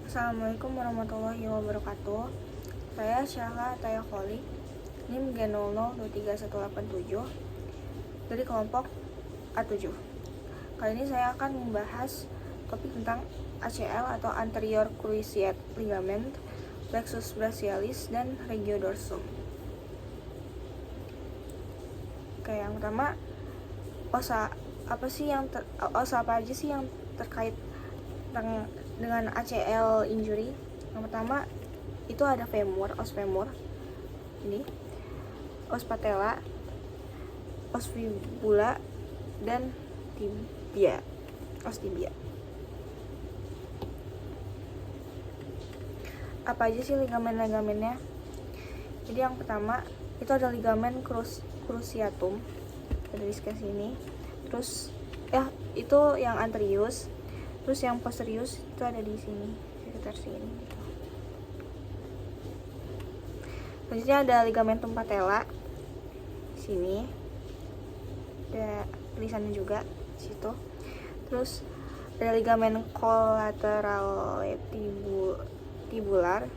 Assalamualaikum warahmatullahi wabarakatuh. Saya Syahla Tayakoli, NIM G00231187 dari kelompok A7. Kali ini saya akan membahas topik tentang ACL atau Anterior Cruciate Ligament, Plexus brachialis, dan Regiodorsum. Oke, yang pertama, osa apa aja sih yang terkait dengan ACL injury? Yang pertama itu ada os femur, ini os patella, os fibula, dan os tibia. Apa aja sih ligamen-ligamennya? Jadi yang pertama itu ada ligamen cruciatum, ada di sebelah sini. Terus itu yang anterius. Terus yang posterius itu ada di sini, sekitar sini. Selanjutnya ada ligamentum patella, sini. Ada tulisannya juga di situ. Terus ada ligamen collateral tibular,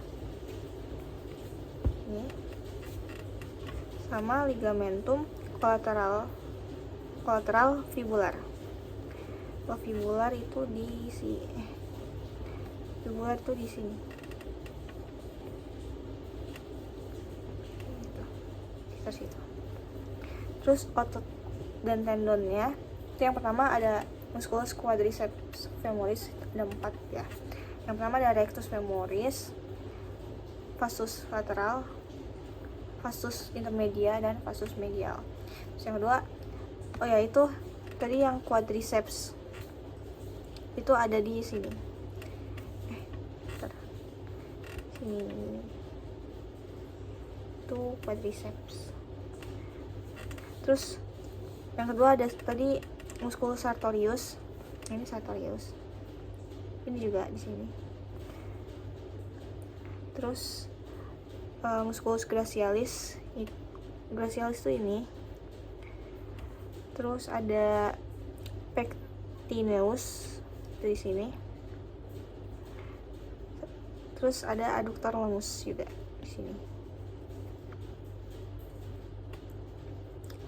ini. Sama ligamentum collateral fibular. Fibular itu di sini. Fibular itu di sini. Sekitar situ. Terus otot dan tendonnya, itu yang pertama ada musculus quadriceps femoris, ada 4 ya. Yang pertama ada rectus femoris, vastus lateral, vastus intermedia, dan vastus medial. Terus yang kedua, itu tadi yang quadriceps itu ada di sini. Sini itu quadriceps. Terus yang kedua ada tadi musculus sartorius, ini sartorius, ini juga di sini. Terus musculus brachialis itu ini. Terus ada pectineus di sini. Terus ada adductor longus juga di sini.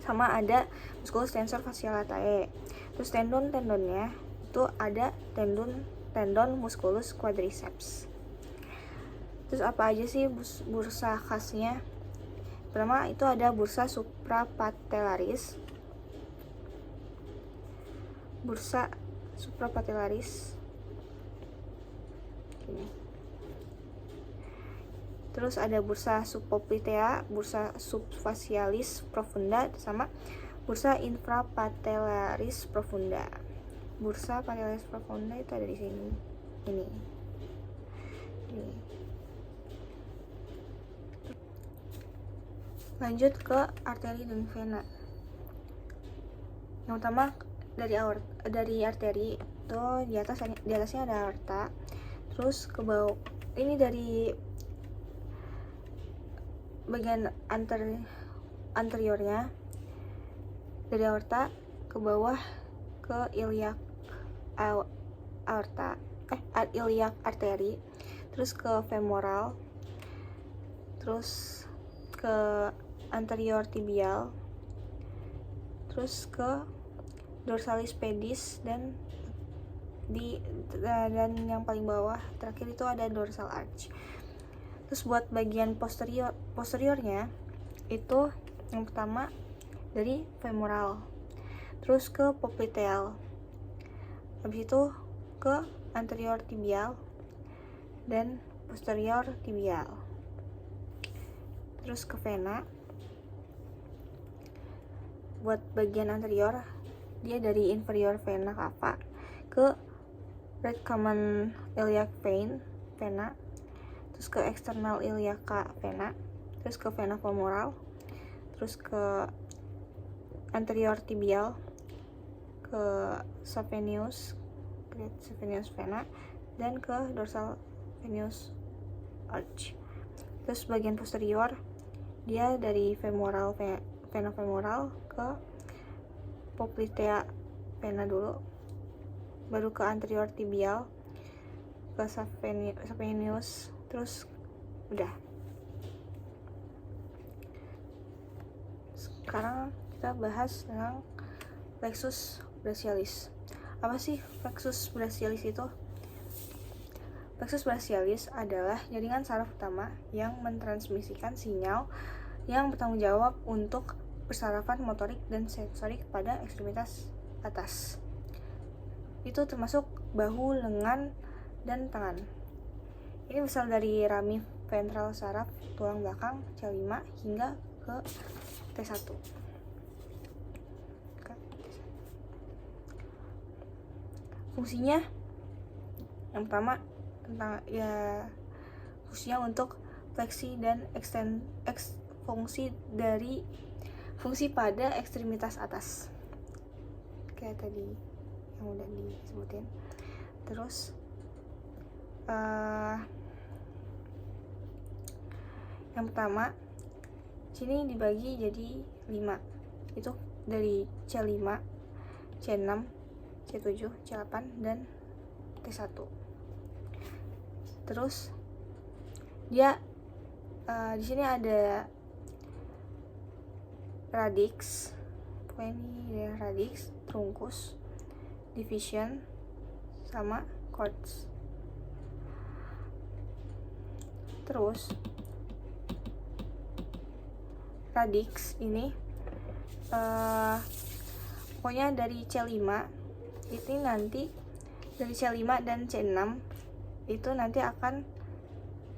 Sama ada musculus tensor fasciae latae. Terus tendonnya itu ada tendon musculus quadriceps. Terus apa aja sih bursa khasnya? Pertama itu ada bursa suprapatellaris. Ini. Terus ada bursa subpoplitea, bursa subfacialis profunda, sama bursa infrapatellaris profunda. Bursa patellaris profunda itu ada di sini. Ini. Lanjut ke arteri dan vena. Yang pertama dari arteri itu di atasnya ada aorta. Terus ke bawah ini dari bagian anteriornya, dari aorta ke bawah ke iliac arteri, terus ke femoral, terus ke anterior tibial, terus ke dorsalis pedis, dan yang paling bawah terakhir itu ada dorsal arch. Terus buat bagian posteriornya itu yang pertama dari femoral, terus ke popliteal, habis itu ke anterior tibial dan posterior tibial, terus ke vena. Buat bagian anterior dia dari inferior vena cava ke right common iliac vena, terus ke external iliaca vena, terus ke vena femoral, terus ke anterior tibial, ke saphenous vena, dan ke dorsal venous arch. Terus bagian posterior dia dari vena femoral ke poplitea vena dulu, baru ke anterior tibial, ke saphenous, terus udah. Sekarang kita bahas tentang plexus brachialis. Apa sih plexus brachialis itu? Plexus brachialis adalah jaringan saraf utama yang mentransmisikan sinyal yang bertanggung jawab untuk persarafan motorik dan sensorik pada ekstremitas atas. Itu termasuk bahu, lengan, dan tangan. Ini berasal dari rami ventral saraf tulang belakang C5 hingga ke T1. Fungsinya yang pertama tentang fungsinya untuk fleksi dan fungsi pada ekstremitas atas kayak tadi yang udah disebutin. Terus yang pertama sini dibagi jadi 5, itu dari C5, C6, C7, C8, dan T1. Terus dia di sini ada radix, pokoknya ini ya, radix, trunkus, division, sama cords. Terus radix ini pokoknya dari C5 itu nanti dari C5 dan C6 itu nanti akan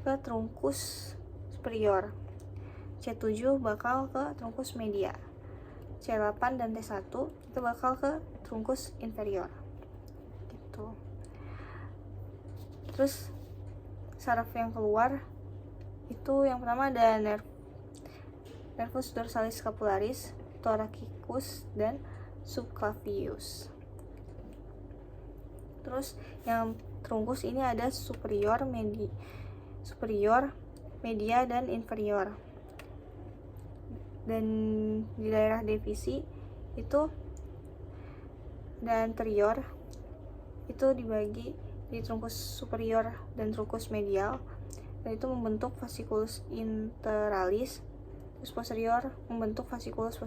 ke trunkus superior, C7 bakal ke trunkus media, C8 dan T1 itu bakal ke trunkus inferior gitu. Terus saraf yang keluar itu yang pertama ada nervus dorsalis scapularis, thoracicus, dan subclavius. Terus yang trunkus ini ada superior, media, dan inferior. Dan di daerah divisi itu dan anterior itu dibagi di trunkus superior dan trunkus medial, dan itu membentuk fasciculus interalis. Terus posterior membentuk fasciculus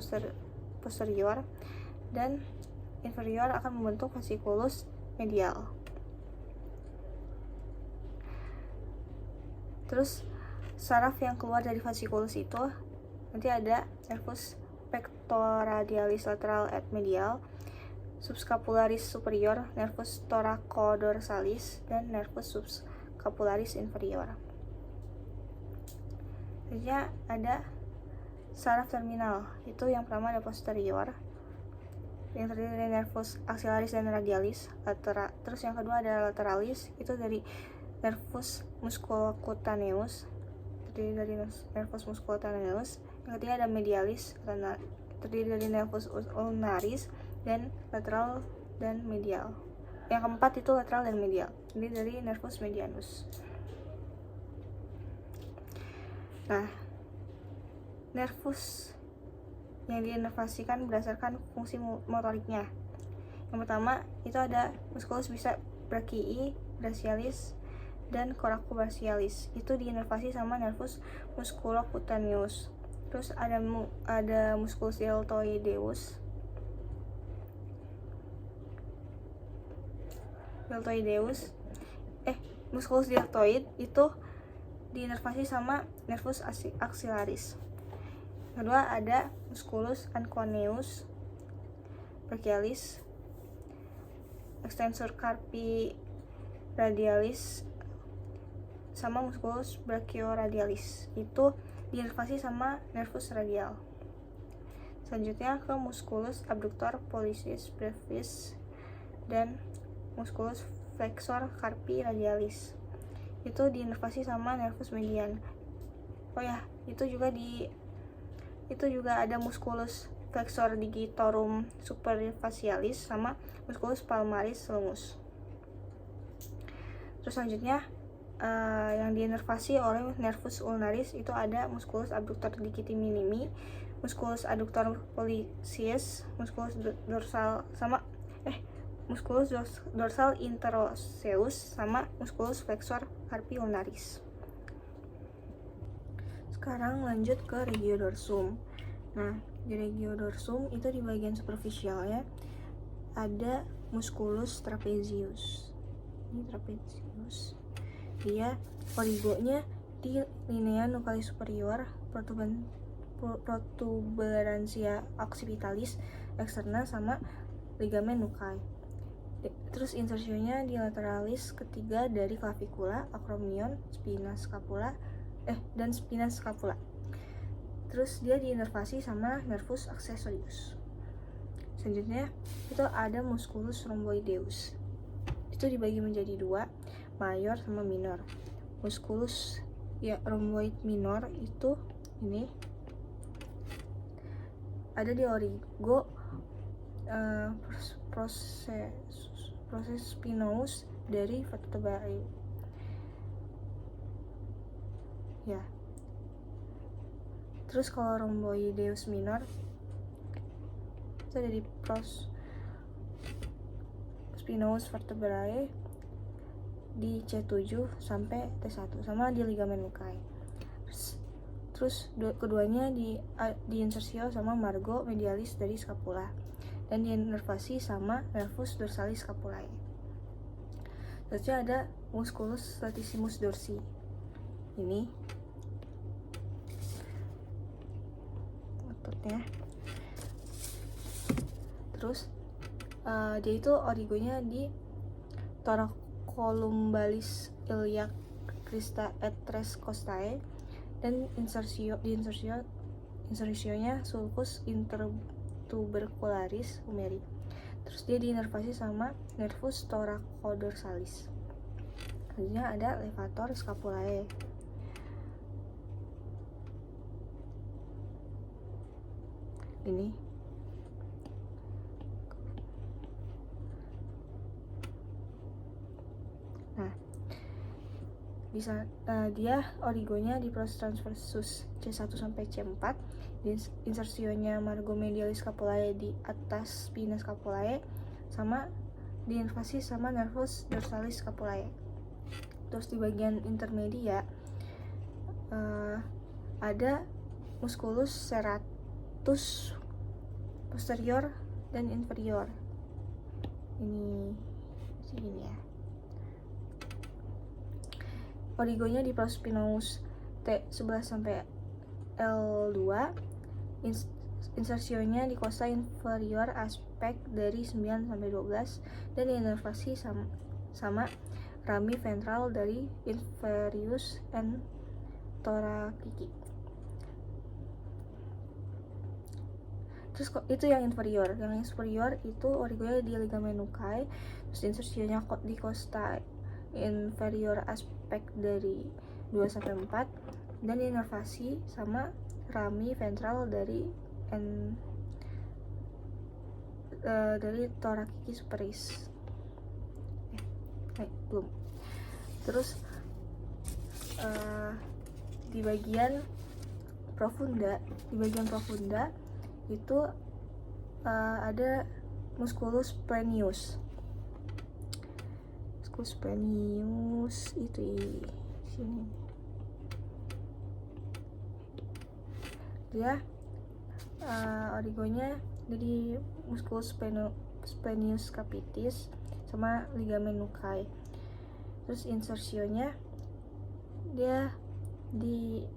posterior, dan inferior akan membentuk fasciculus medial. Terus saraf yang keluar dari fasciculus itu nanti ada nervus pectoradialis lateral et medial, subscapularis superior, nervus thoraco-dorsalis, dan nervus subscapularis inferior. Selanjutnya ada saraf terminal, itu yang pertama ada posterior, yang terdiri dari nervus axillaris dan radialis, terus yang kedua ada lateralis, itu dari nervus musculocutaneus, terdiri dari nervus musculocutaneus. Yang ketiga ada medialis, terdiri dari nervus ulnaris, dan lateral dan medial. Yang keempat itu lateral dan medial, terdiri dari nervus medianus. Nah, nervus yang diinervasikan berdasarkan fungsi motoriknya. Yang pertama itu ada musculus brachii, brachialis, dan coracobrachialis. Itu diinervasi sama nervus musculocutaneus. Terus ada musculus deltoideus. Musculus deltoid itu diinervasi sama nervus axillaris. Kedua ada musculus anconeus brachialis, extensor carpi radialis, sama musculus brachioradialis. Itu diinervasi sama nervus radial. Selanjutnya ke musculus abductor pollicis brevis dan musculus flexor carpi radialis. Itu diinervasi sama nervus median. Oh ya, itu juga ada musculus flexor digitorum superficialis sama musculus palmaris longus. Terus selanjutnya yang diinervasi oleh nervus ulnaris itu ada musculus abductor digiti minimi, musculus adductor pollicis, musculus dorsal sama musculus dorsal interosseus sama musculus flexor carpi ulnaris. Sekarang lanjut ke regiodorsum. Nah, di regiodorsum itu di bagian superficialnya ada musculus trapezius. Ini trapezius. Dia origonya di linea nuclei superior, protuberansia occipitalis externa sama ligamen nuclei. Terus insersionya di lateralis ketiga dari clavicula, acromion, dan spina scapula. Terus dia diinervasi sama nervus accessorius. Selanjutnya itu ada musculus rhomboideus. Itu dibagi menjadi dua, mayor sama minor. Musculus rhomboid minor itu ini ada di origo proses spinous dari vertebrae. Ya. Terus kalau rhomboideus minor itu ada di spinous vertebrae di C7 sampai T1 sama di ligamen nuclei. Terus keduanya diinsersio sama margo medialis dari scapula dan diinervasi sama nervus dorsalis scapulae. Selanjutnya ada musculus latissimus dorsi. Ini ototnya. Terus dia itu origonya di thoracolumbalis iliac crista et tres costae dan insersionya sulcus intertubercularis humeri. Terus dia diinervasi sama nervus thoracoldorsalis. Selanjutnya ada levator scapulae. Ini dia origonya di pros transversus C1 sampai C4, insersionya margo medialis scapulae di atas spina scapulae sama diinvasi sama nervus dorsalis scapulae. Terus di bagian intermedia ada musculus serratus posterior dan inferior. Ini segini ya. Origonya di prospinous T11 sampai L2, insersionya di costa inferior aspek dari 9 sampai 12 dan diinervasi sama rami ventral dari inferius and thoracici. Terus itu yang inferior. Yang superior itu origonya di ligamen nuclei, terus insersionya di costa inferior aspek dari 2 sampai 4 dan diinervasi sama rami ventral dari thoracici superis. Belum. Terus di bagian profunda itu ada musculus splenius. Musculus splenius itu di sini. Dia origonya dari musculus splenius capitis sama ligamen nuclei. Terus insersionya dia di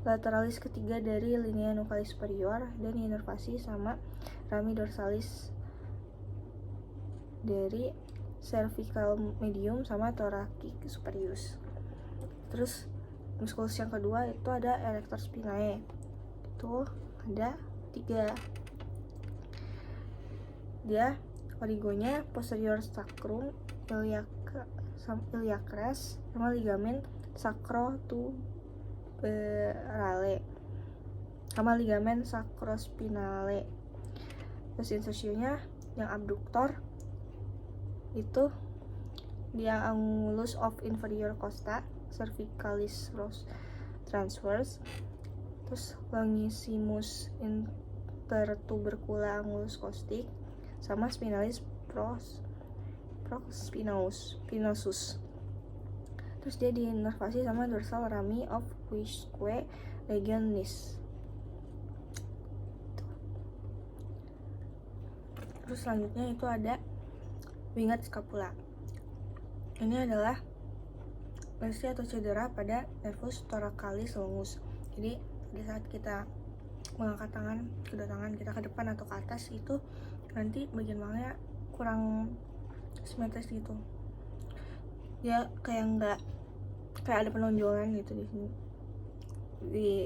lateralis ketiga dari linea nuclei superior dan diinervasi sama rami dorsalis dari cervical medium sama thoracic superius. Terus musculus yang kedua itu ada erector spinae. Itu ada 3. Dia origonya posterior sacrum iliacres sama ligamen sacrotuberale sama ligamen sacrospinale. Terus insersionya yang abduktor itu dia angulus of inferior costa cervicalis transverse. Terus longissimus intertubercula angulus costic sama spinalis pros spinosus. Terus dia diinervasi sama dorsal rami of quisque legionis. Terus selanjutnya itu ada winged scapula. Ini adalah lesi atau cedera pada nervus thoracalis longus. Jadi pada saat kita mengangkat kedua tangan kita ke depan atau ke atas, itu nanti bagian belakangnya kurang simetris gitu. Ya kayak ada penonjolan gitu di sini.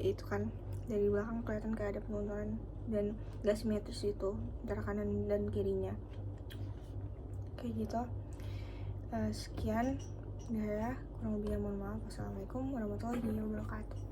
Itu kan dari belakang kelihatan kayak ada penonjolan dan gak simetris itu antara kanan dan kirinya. Kayak gitu. Sekian, kurang lebihnya mohon maaf. Wassalamualaikum warahmatullahi wabarakatuh.